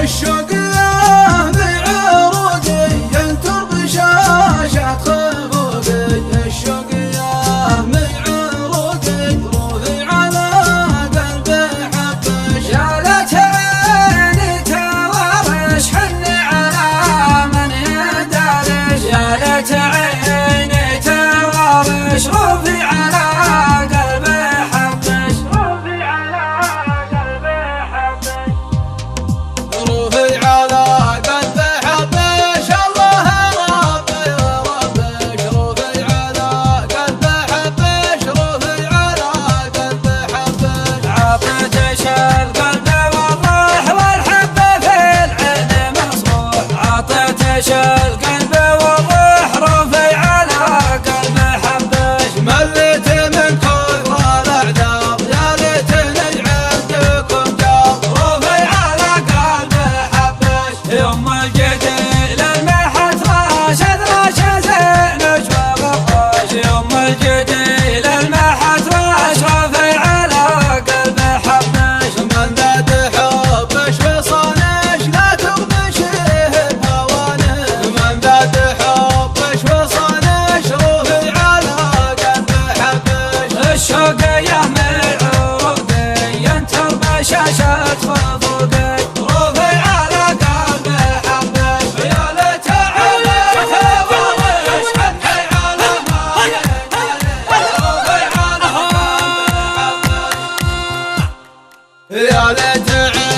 الشوق يا بعروقي ينثر بشاشة خفوقي، الشوق يا بعروقي روحي على قلبي حبش، يا ليت عيني توارش حني على من يدارش، يا ليت عيني توارش روحي على قلبي حبش، روحي على قلبي حبش، روحي على قلبي حبش، الله ربي ربش، روحي على قلبي حبش، روحي على قلبي حبش، عطيتش القلب والروح والحب في العين مصروح، عطيتش القلب والروح روحي على قلبي حبش، مليت من كثر الاعذار يا ليتني عندكم جار، روحي على قلبي حبش، يوم الجديل المحت راشد راشد زينج وغطاش، يوم الجديل المحت راش روحي على قلبي حبش، من ذات حبش وصانش لا تغبش بهوانش، من ذات حبش وصانش روحي على قلبي حبش، الشوق يهمل عروقي ينثر بشاشة خفوقي، روحي على قلبي حبش، يا ليت عيني توارش حني على ما يدارش، روحي على قلبي حبش، يا ليت عيني